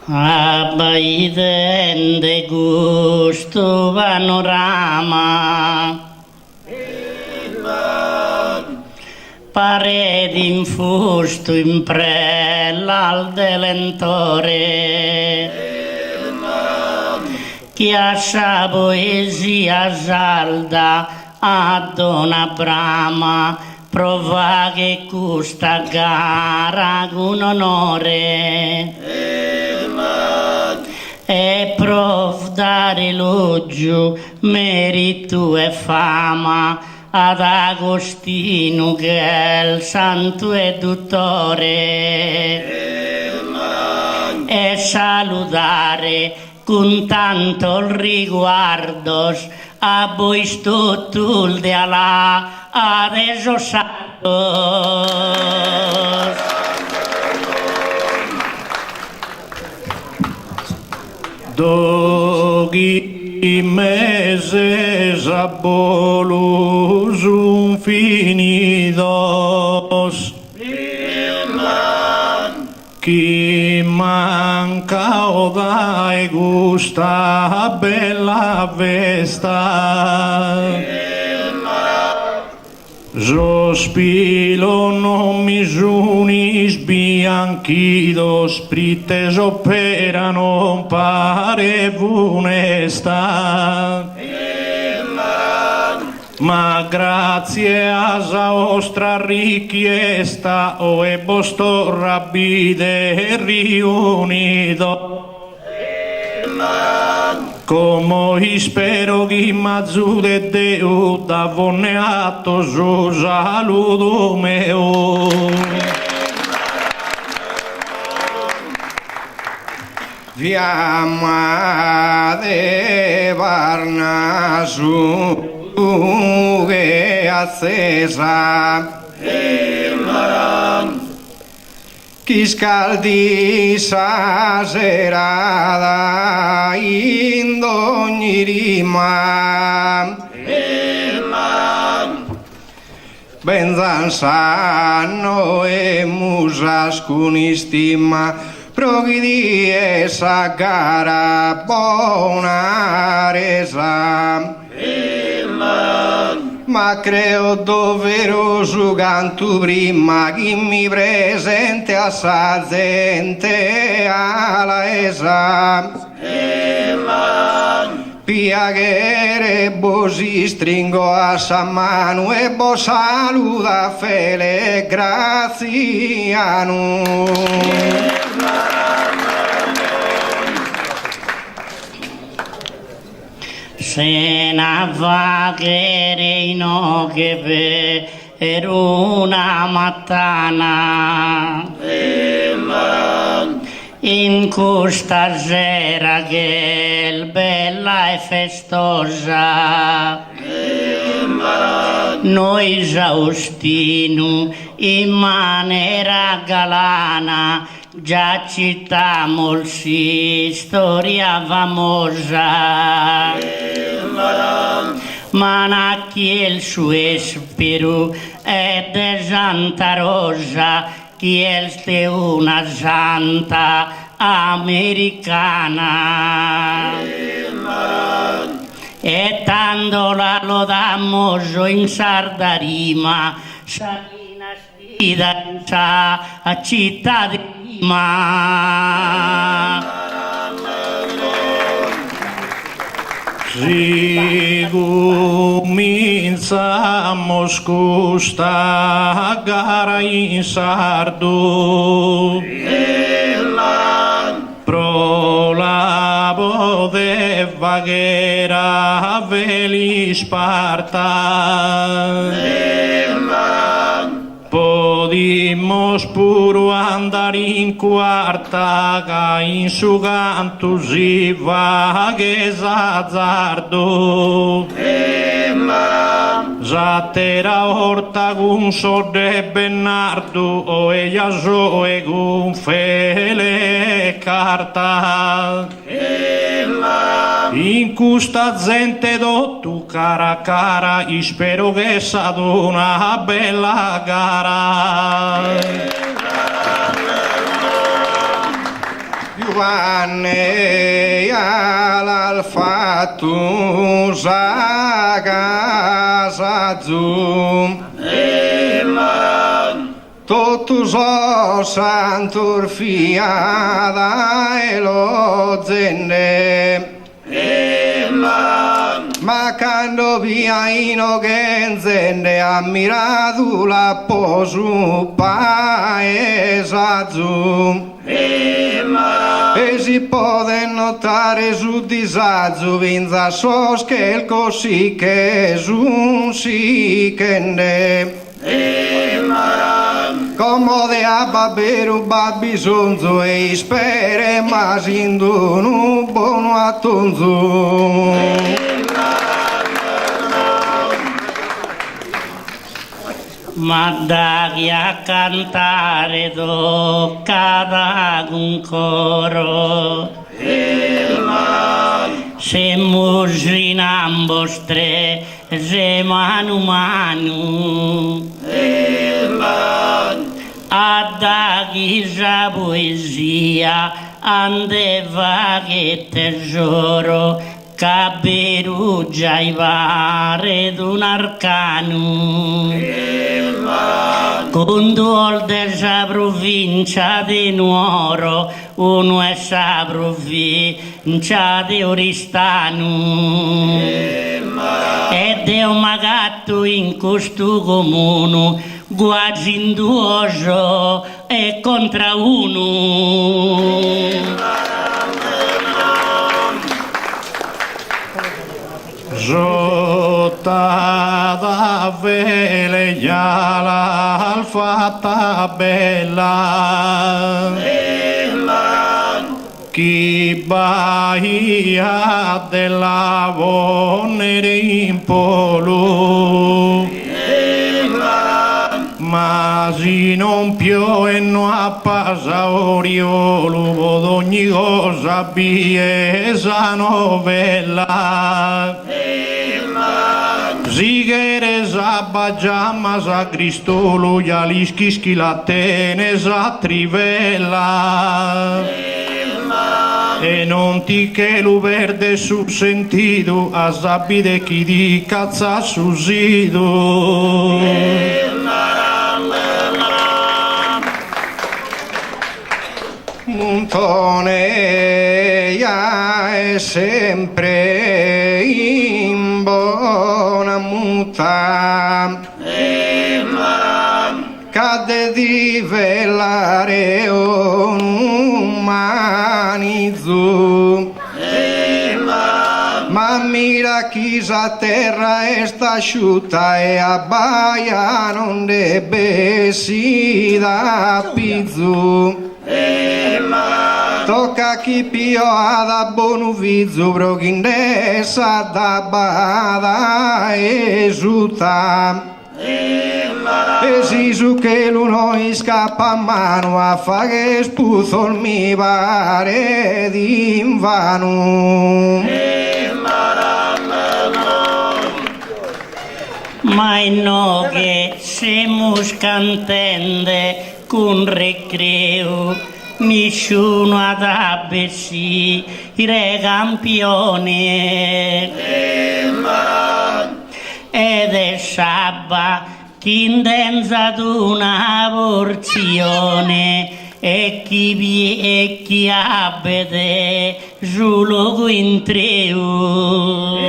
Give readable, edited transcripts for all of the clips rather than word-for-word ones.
abbaidente gusto panorama, pareti in fusto in prella al delentore, chiascia poesia salda a donna brama, prova che questa gara con onore e prov dare elogio, merito e fama ad Agostino che è il santo eduttore e salutare con tanto riguardo a voi tutto de Allah adesso santos. Doghi meses abolus infinidos, chi manca o dai gusta bella vesta, sospiro non mi sunis bianchidos, prites opera non pare funesta, ma grazie a vostra richiesta o e vostro rabide riunido, come spero che mazzu de Deo da vonneato su saluto meo. Fiamma de Varnasu che accesa, chi scaldi sa serata in ogni rima, ben sanno e musas con istima, proghi di essa gara buona resa. Ma creo doveroso canto prima che mi presente a sa gente alla esa, piacere bosi stringo a sa mano e bo saluta fele graziano. Se ne va che reino che per una mattina in questa sera che è bella e festosa, noi Giustino in maniera galana già citiamo storia famosa, ma chi il suo spiro è de Santa Rosa, chi è una santa americana, e tanto la lodamos in Sardarima, Salina stida a città di Rima. Si cominciamo questa gara in sardo, pro la bodeva che era veli Sparta, podimos puro andare in quarta, che in su canto si va che s'azzardo, Zatera orta con sorde Bernardo, o ella soe con fele carta. In questa gente tu cara cara, spero che sia una bella gara. Giovanni all'alfatto casa zoom tutto so santur fiada e lo zenne ma quando via inogenzenne ammirato la posu paesa zoom e si può notare su disagio vinza sos che il così che sun si che ne comode a babero babisonzo e spere ma sindunu buono attonzo ma dagli a cantare tocca da un coro se musrinambos tre se manu manu a dagli già poesia andeva che tesoro caberugia i vari d'un arcano con due della provincia di Nuoro uno è sa provincia di Oristano ed è un magatto in questo comune quasi in due e contra uno Jota da veleggiala al fatta bella chi bahia della vonere in polo ma si non piove non appasa oriolo d'ogni cosa biesa novella Zigere zabajama za Cristolo ya lischiski la tene za trivella e non ti che lu verde sul sentido a zabide chi di cazza susido Montone ya è sempre in buona muta cade di velare un manizzo ma mira chi sa terra è sta asciutta e abbaia non debbe si da pizzo tocca chi pio ad bonuvizzo broghindessa da bada esuta e si su che l'uno scappa a mano a fa che spuzzo mi pare d'invano ma no che siamo scantende con recreo nessuno ad abbessi re campione ed è sabba chi intenza una porzione e chi abete solo in treu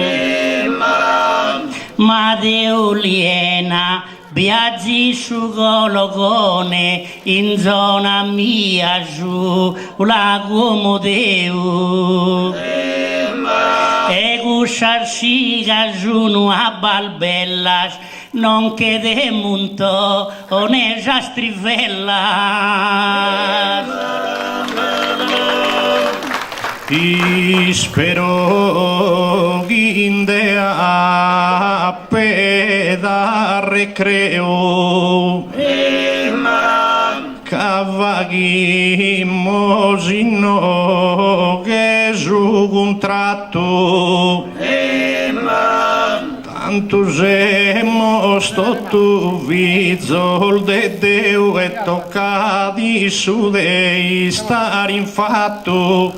ma Deo liena viaggi su Gologone in zona mia giù lago Modeu e gusciarsiga giù a balbellas non che de munto ne già strivella Ispero gindea peda recreo cavaghimos in che su contratto Antusemo sto tu vizol de Deu e tocca di su dei star infatto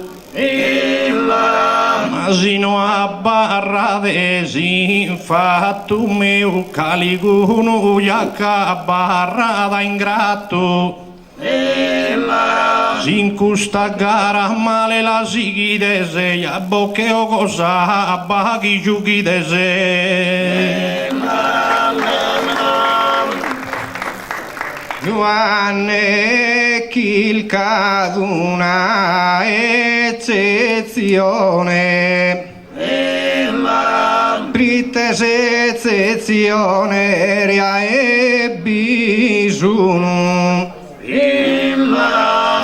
ma sino a barra desinfatto meu caliguno iacca barra da ingratto sin custa gara male la sigidese ya boccheo cosa baghi giughidese Giovanni chilca d'una eccezione Prites eccezione ria e bisogno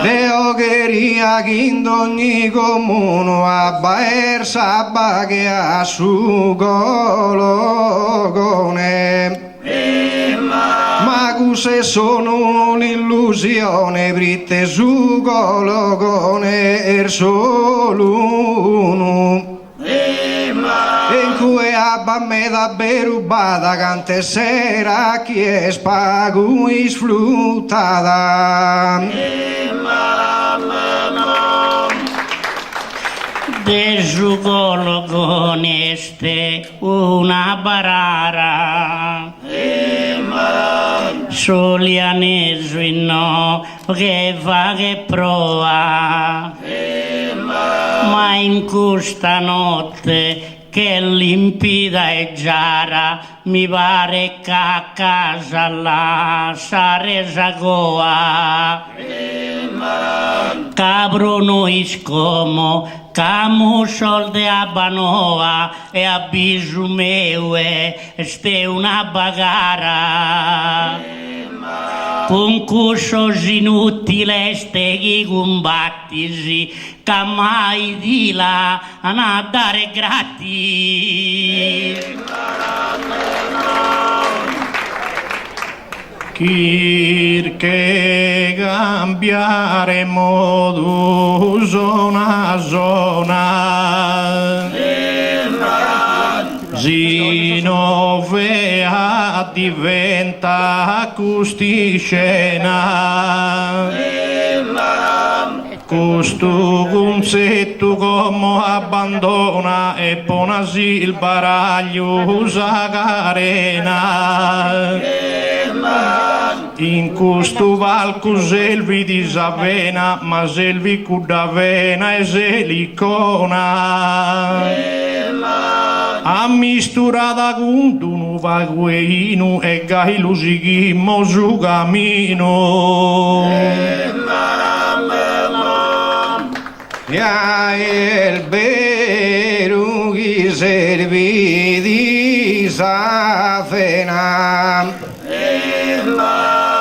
Deo cheria che in ogni comune abbaer sabba che a su cologone ma cose sono un'illusione britte su cologone er solo uno in cui abba me da berubata cante sera chi è spago isfruttada de jugolo este una barara solianeso no che va che proa ma in questa notte che limpida e giara mi pare che a casa la saresa goa cabro noi scomo camu solde a banoa e a bisu meue ste una bagara concursos inutile ste chi combattisi che mai di là a dare gratis Kirche cambiare modo zona zona Zinovea diventa acusticena Questo conzetto come abbandona e ponasi il baraglio usa carena in questo valco selvi di savena ma selvi cudavena e selicona a misturata con un vagueino e gai lusichimmo su camino ya el beru chi servi di savena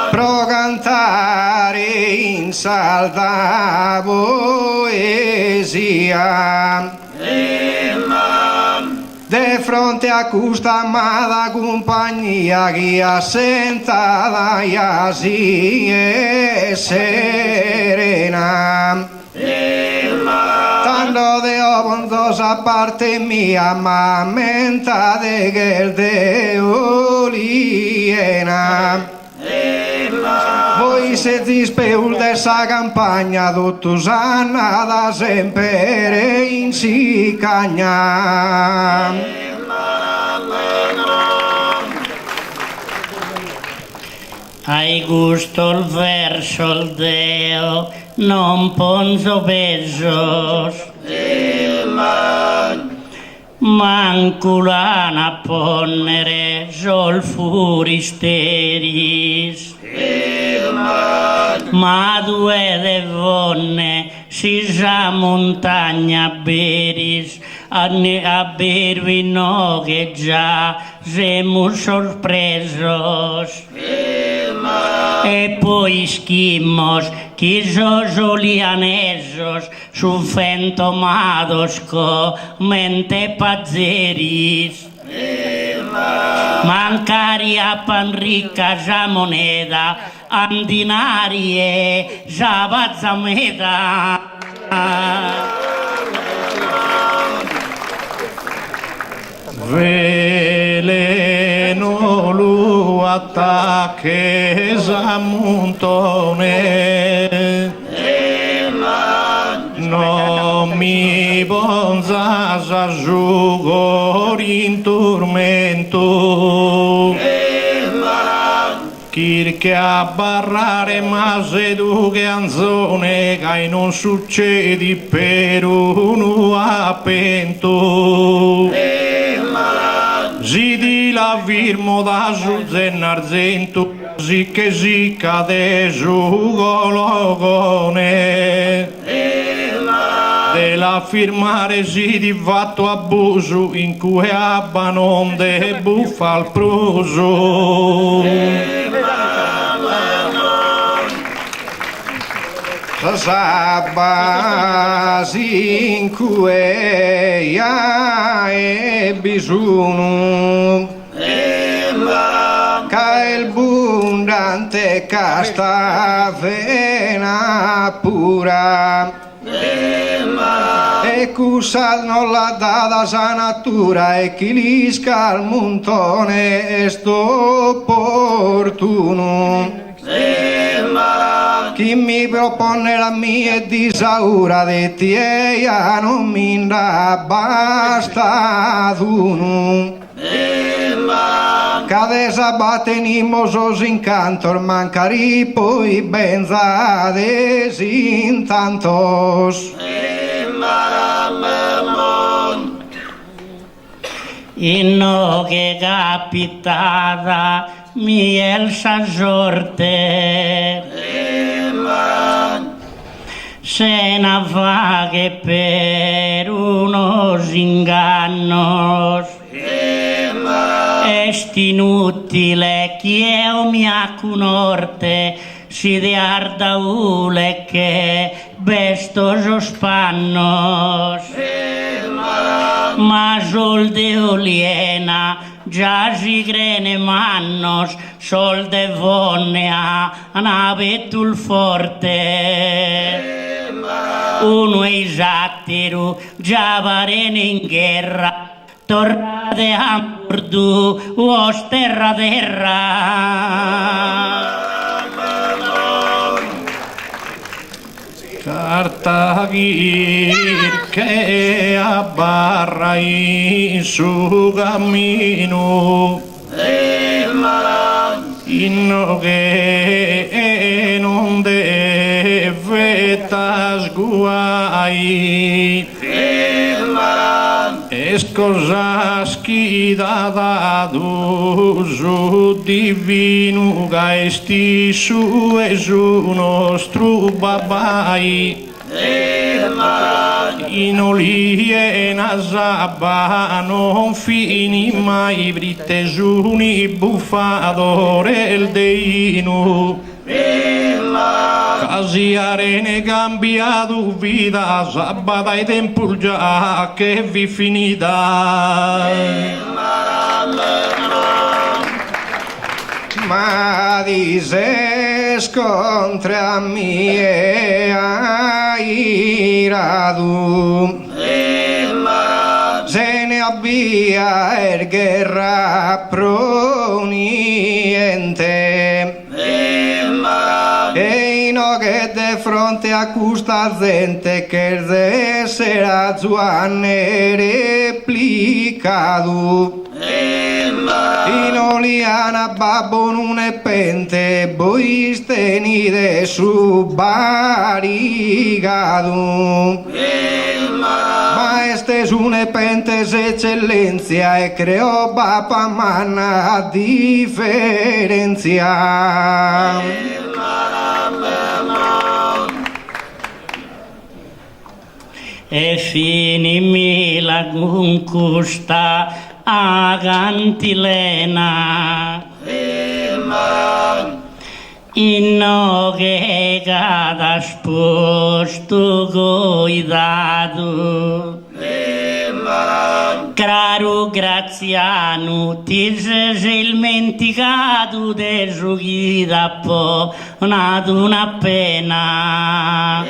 pro cantare in salda poesia de fronte a questa amata compagnia che assentata ya si è serena tanto de obondosa parte mia ma mentate che il Deo liena voi siete speul dessa campagna tutto sanna da sempre in sicagna hai gusto il verso il Deo non ponzo pesos manculana ponnere sol furisteris ma due de vonne si sa montagna beris a bervi no che già siamo sorpresos e poi schimos que sos olianesos sufren tomados mente pazzeris mancaria pan ricca già moneda am dinarie già bazzameda Vele fatta che s'ammontone non mi bonza s'asciugo in tormento che a barrare ma se tu che anzone che non succedi per uno appento si di la firmo da sul argento sì che si cade su gologone della firmare si di fatto abuso in cui abba non de buffa al pruso Sabasi in cui e bisogno che il abundante casta vena pura e cusa non la data sa natura e chi li scal montone est opportuno chi mi propone la mia disaura de tieia non mi da basta d'uno cade sabatenimos os incantos mancari poi benza desintantos inno che capitata mi elsa sorte se ne va che per unos ingannos est inutile chi eo mi accunorte si de arda ule che bestos os pannos ma sol de oliena già si grene mannos sol de vonnea navetul forte uno esatteru già varene in guerra tornate a mordu os terra Cartagir che abbarra in su cammino inno che non deve tasguai es cosa schidata d'uso divino che esti su e su nostro babai in olie nasabba non fini mai brittesuni buffadore il deino casi arene cambiato vita sabata e tempo già che vi finita ma dices contra mi iradu se ne abbia er guerra proniente e no che de fronte a questa gente che de sarà Giovanni replicato in oliana babbo non è pente voi stenide su barigado ma este su ne pente eccellenza e creò papa manna differenzia e finimi la conquista a cantilena inno che cada sposto cuidado caro Graziano ti sei dimenticato de giughida po nato una pena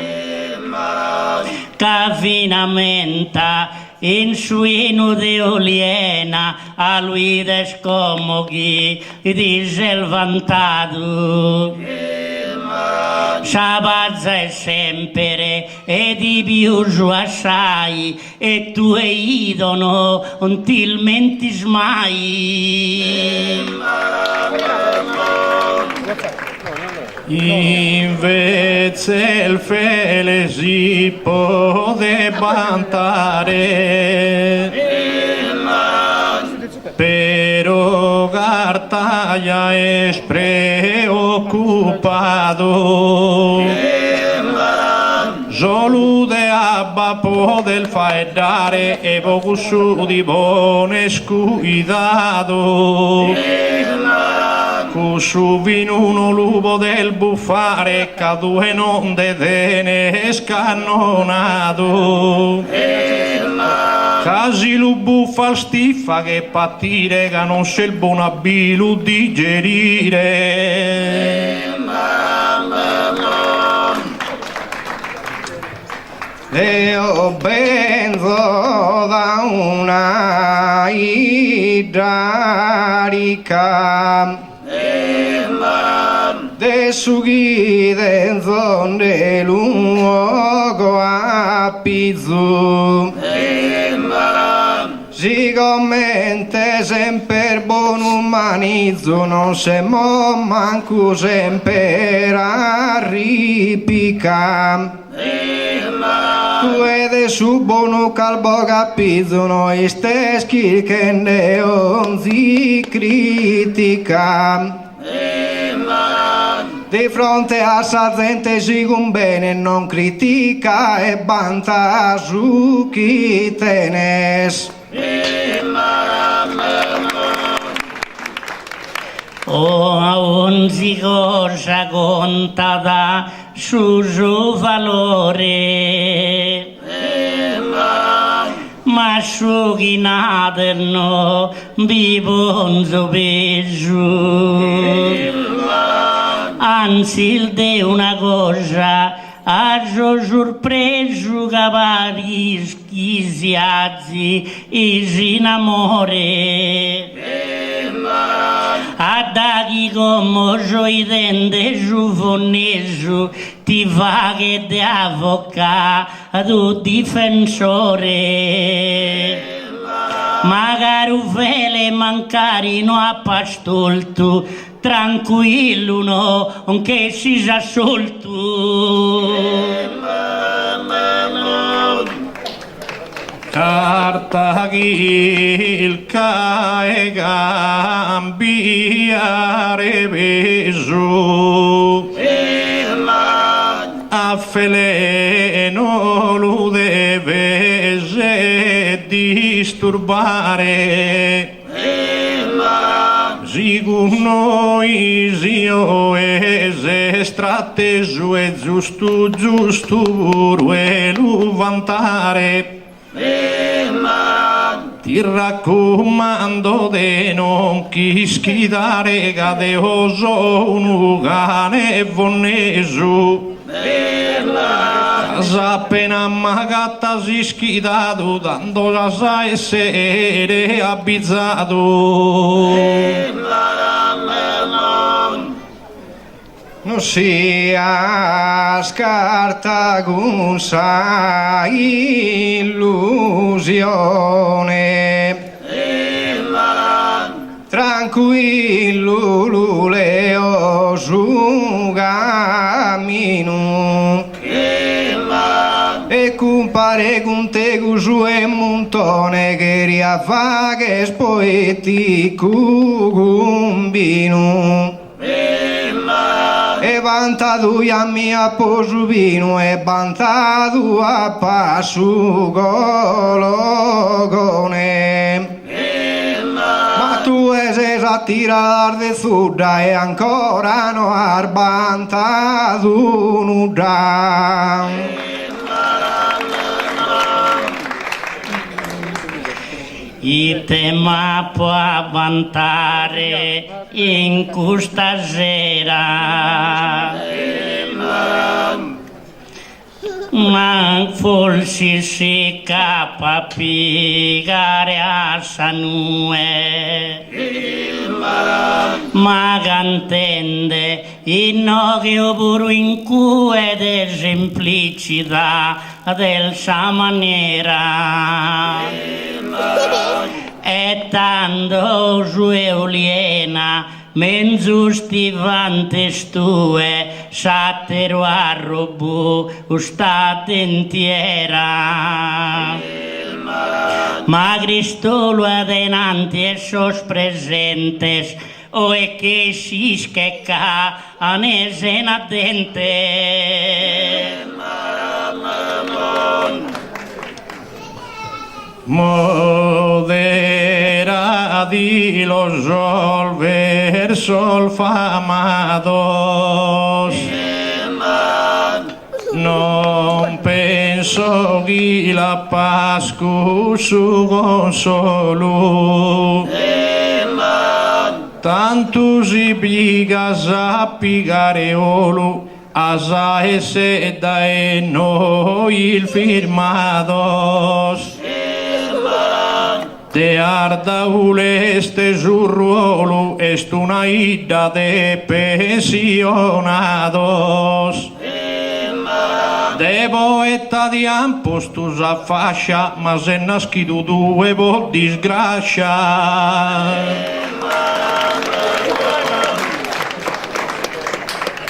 che finamenta in suino de oliena, a lui descomoghi, dice il vantato. Shabazza è sempre e di più assai e tu e idono non ti menti mai. Invece il fele si può vantare, però Cartaglia è preoccupato. Solo de abba poter fare dare e poco su di buone scuidato. Cu su vino uno lupo del buffare cadue non de tene scannonato. Casi lu buffa stiffa che patire che non se il buon abilu digerire. Io benzo da una idarica de sughi denzo de luogo a pizzu sicuramente sempre buon umanizzo non se mo manco sempre arripica. Tu ede su buono calbo capizzo noi steschi che ne onzi critica. Di fronte a sa gente si un bene non critica e banta su chi tenes. A ogni cosa contata su suo valore, ma su chi naterno vivo un suo peso. Anzi, il de una cosa ha sorpreso che vari schisiazzi e si innamore. A daghi come i dente su fonnesu ti fa che ti avvocato difensore. Magari un vele mancari no a pastolto tranquillo no che si sa solto. Cartagil cae cambiare peso a feleno lo deve disturbare sigur noi zio e strateso e giusto e lo vantare. Ti raccomando de non chi schidare che oso un cane vonnesu. Casa appena amagata si schidato dando la sa essere abbizzato. Non sia scarta con sa illusione. Tranquillo leo su cammino e compare con te su e montone che riaffa che spoeti cucumbino e vantato a mia posubino e vantato a passu gologone. Ma tu sei a tirare de sudda e ancora no arbantato nuda. I tema può vantare in questa sera. ma forse si capa piegare a sanue. Ma cantende in noche pure in cue de semplicità del sa maniera. E tanto su Euliena menzu stivantes tue satero a robu ustate entiera. Ma Cristo lo adenanti esos presentes o e che si schecca anesen attente. Moderadi los versos famados, non penso che la Pascu su consolo, tanto si pigas a pigare olu, asa e seda e noi il firmados. Te arda uleste su ruolo, est una ida de pensionados. De poeta di ampostus a fascia, ma se nascido due vol disgracia.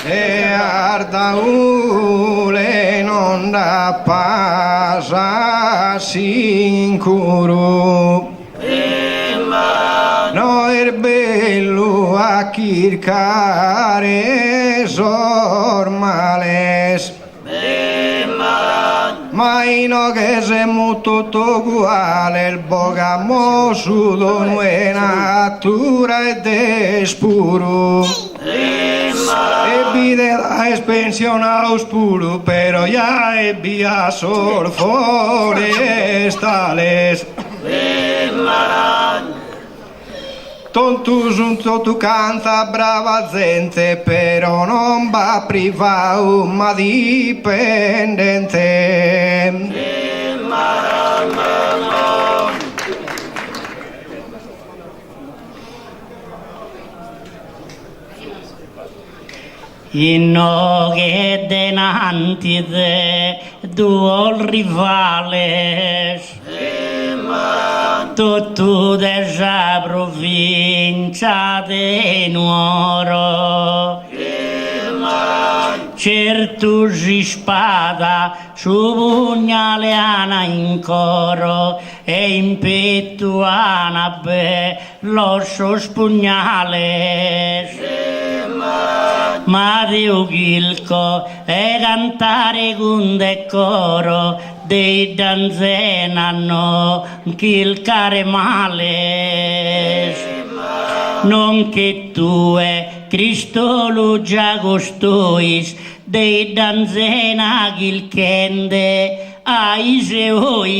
E ardaule non da pasa sincuro, no è bello a chircare sormales, ma no che siamo tutto uguale, il bogamo su donue natura e despuro. E vide la espensionaus puro, pero ya e via sol forestales. Tontus un tu canta brava gente, però non va privato ma dipendente. In noghe denanti de duol rivales, tutto desa provincia de Nuoro. Certo si spada su pugnale ana in coro e in petto ana be l'osso pugnales. Ma Dio Gilco e cantare con decoro dei danzenano chilcare male. Non che tu e Cristo lo già costois dei danzena chilchende ai seoi.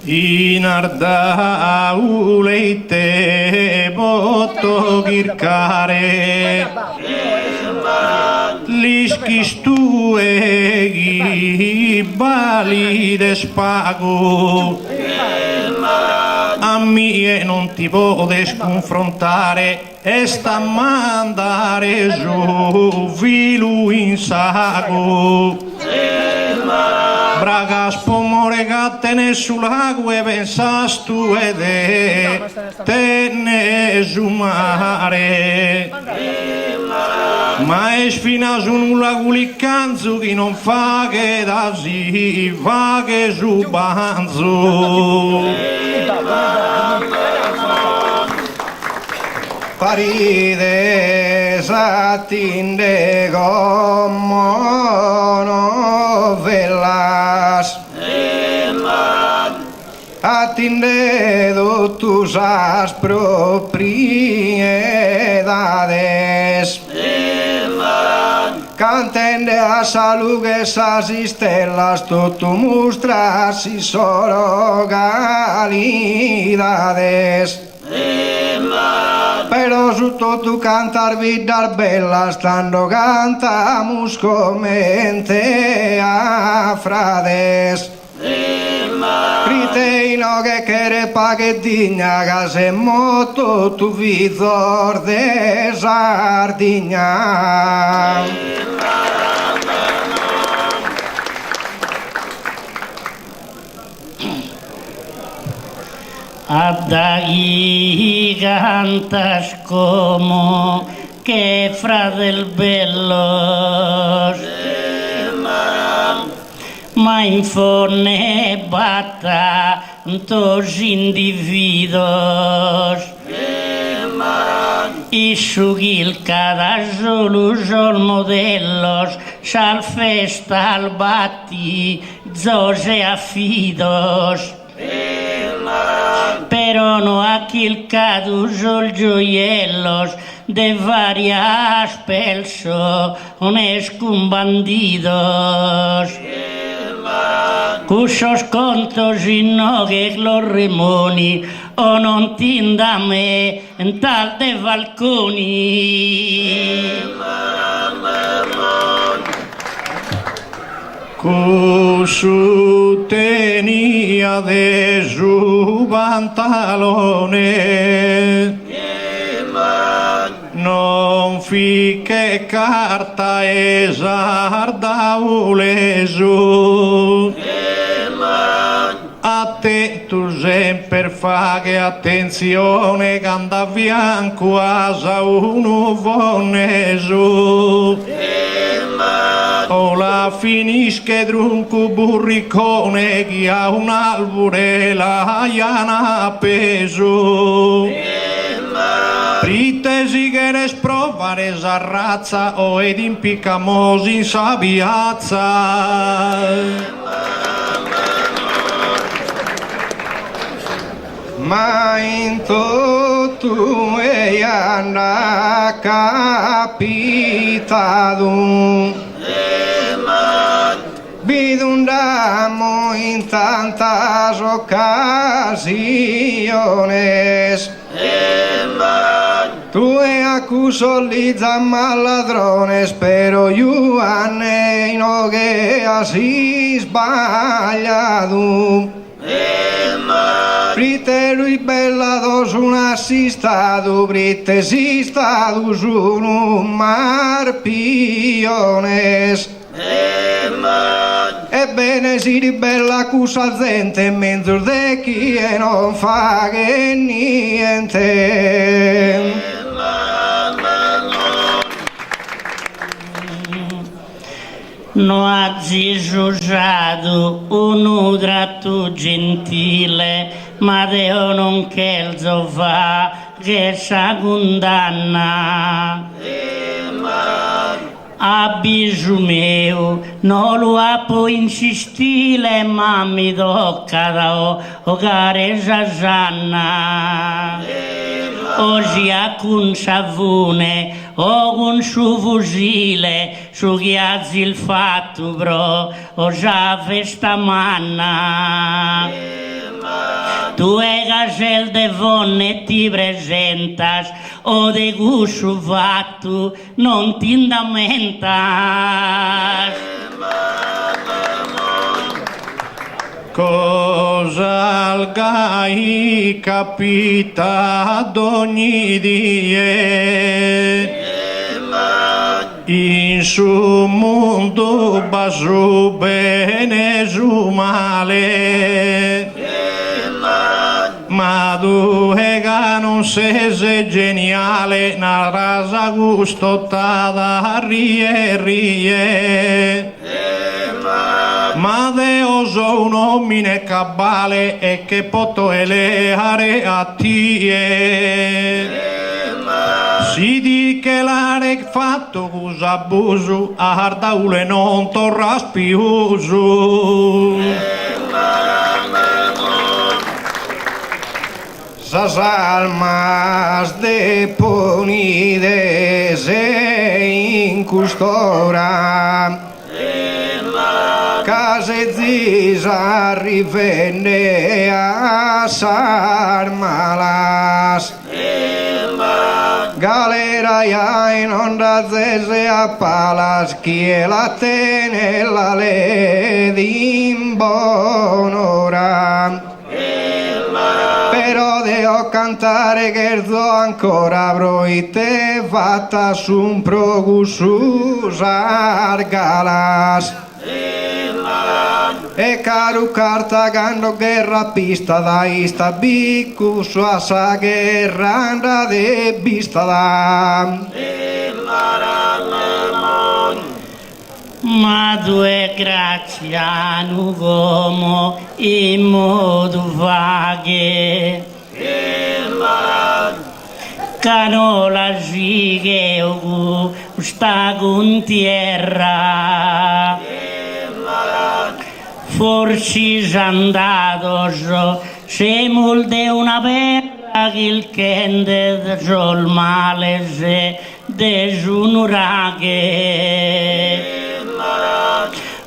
In arda uleite botto gircare, lischis tue ghibali de spago, a mie non ti podes confrontare e sta a mandare giù vilu in sago. Bragas pomore gattene sull'acque pensas tu ed te ne sumare. Ma es finas un lagulicanzo che non fa che da si fa che su banzo. Parides attinde como novelas, attinde tus propriedades, cantende a salugues as estelas, tu mostras y solo calidades. Però su tutto cantar vidar bella stando cantamos comente a frades. Criteino che quere paquetigna case moto tu vizor de sardigna. Addaghi cantas como que fra del bellos, ma infone batta dos individuos, i sugil cada zulus modellos sal festa al batti zose afidos. Pero no aquí el cadusol joyellos de varias personas con bandidos. Cusos contos y no que los remoni o non tindame en tal de balconi. Cusu tenía de su pantalone, non fiche carta esardaule su. A te tu sempre faghe attenzione, canda bianco asa uno vonne su. O la finisce drunco burricone chi ha un albore la iana appeso. Pritesi che ne sprovare sa razza o ed impiccamos in sa piazza. Ma in tutto è anna capitato. Vidundamo in tantas ocasiones. Tu e accuso li ladrones, pero io anne no che asi sbagliato. Brite lui bellados un assistado, brite sistados un marpiones. Ebbene si ribella accusa gente mentre de chi non fa che niente. No has usato un udrato gentile, ma Deo non chelzo fa che sa condanna. A bisu meu, non lo apo insistile, ma mi tocca da ogare Gianna. Oggi a con savone o con su fusile, su ghiazzi il fatto bro, o già festa manna. Tu e gasel de vonne ti presentas, o de gusto fatto non ti indamentas. Cosa al gai capita ad ogni die, in su mondo basu bene su male, ma due che non sei geniale, na rasa gusto tada rie. Ma Deo so un omine cabale e che poto eleare a tie. Si di che l'are fatto abuso a hardaule non torra spiuso. Sas almas deponides in custora, se zis arrivenne a Sarmalas. Galera ja in onda zese a palas, chiela tene la le d'imbonora. Però devo cantare scherzo ancora, broite fatta su un progrussus argalas. E caro cartagano guerra pista da ista biccu sua sa guerra anda de vista da. Ma due grazia nuovo in modo vaghe canola gighe o sta con tierra forse andato se molde una berra che il kende jol male se desunuraghe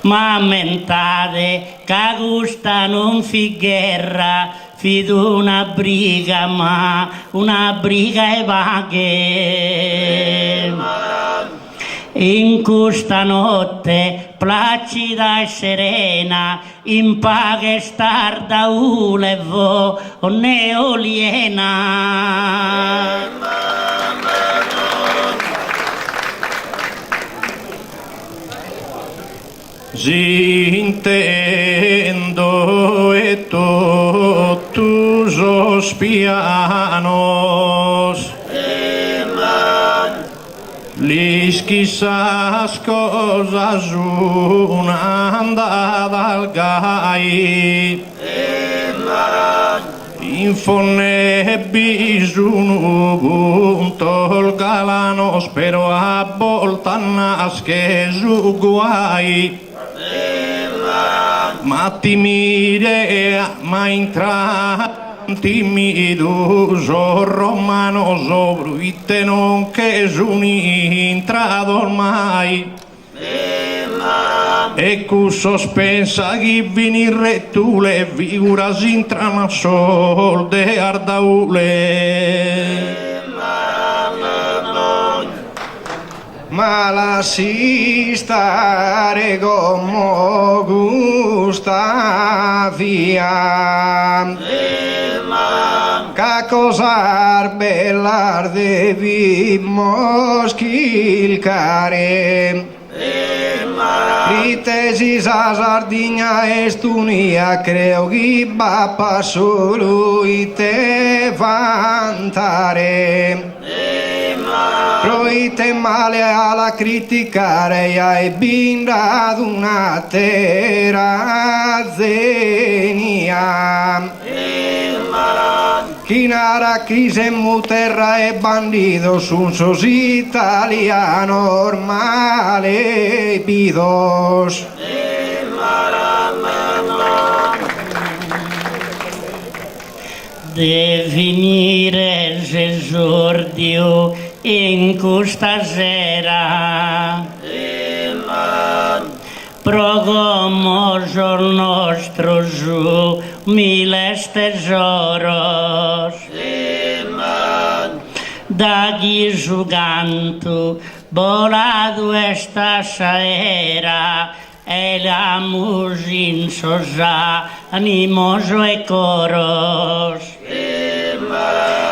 ma mentate che gusta non fi guerra fido una briga ma una briga e vaghe in questa notte placida e serena in pace star da ulevo neoliena. Zintendo e totus os pianos lis quizás cosas una andada al gai infone bisunu il galanos pero a voltanas che su guai ma ti mire ma timidus romanos obruite non che giuni intrado ormai e cu sospensa chi venire tu le figuras intrana sol de ardaule ma la si stare come gusta via che cosa bellar debimos chilcare Ritesi a Sardigna estunia creo che va solo te vantare Proite male alla criticare e binda ad una terra zenia Chinara chi se muterra e bandido sun sos italiano ormale pidos de venire esordio in questa sera Progomos il nostro giù miles tesoros da chi giuganto volado esta sera e la musin sosa animoso e coros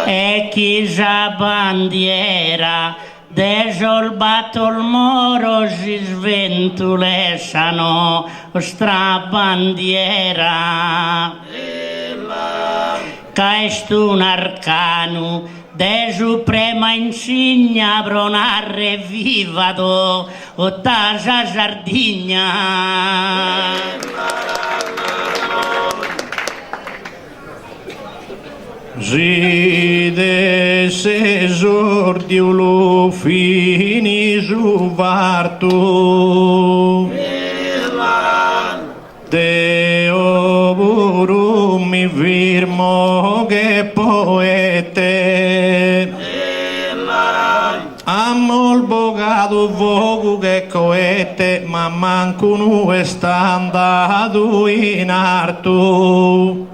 e chi già bandiera desolbato il moro si sventulessano strabandiera caestu un arcano de suprema insignia bronarre vivado o tasa Sardigna Zides esordiulu fini juvartu Deo burumi virmo che poete Amol bogado vogu che coete sette, ma manco nu è andato in arto.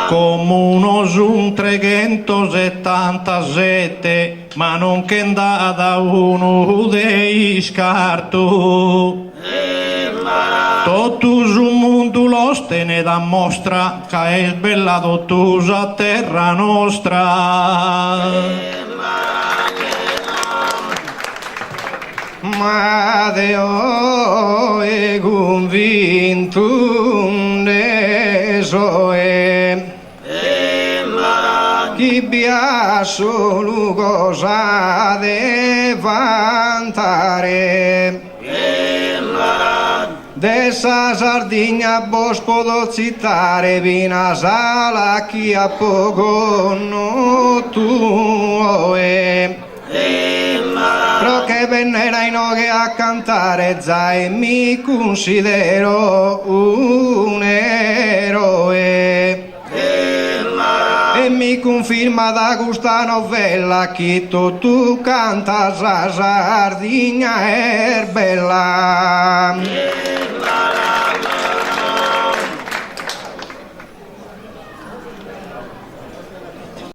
Come uno su 377, ma non che è andata uno dei scarto. Tutto sul mondo lo stene da mostra, che è bella tottusa terra nostra. Ma Deo è convinto ne soe chi abbia solo cosa de vantare dessa Sardegna vos podo citare vina sala chi a poco no tuo però che vennera in oghe a cantare zai mi considero un eroe e mi conferma da questa novella che tu canta sa Sardegna è bella.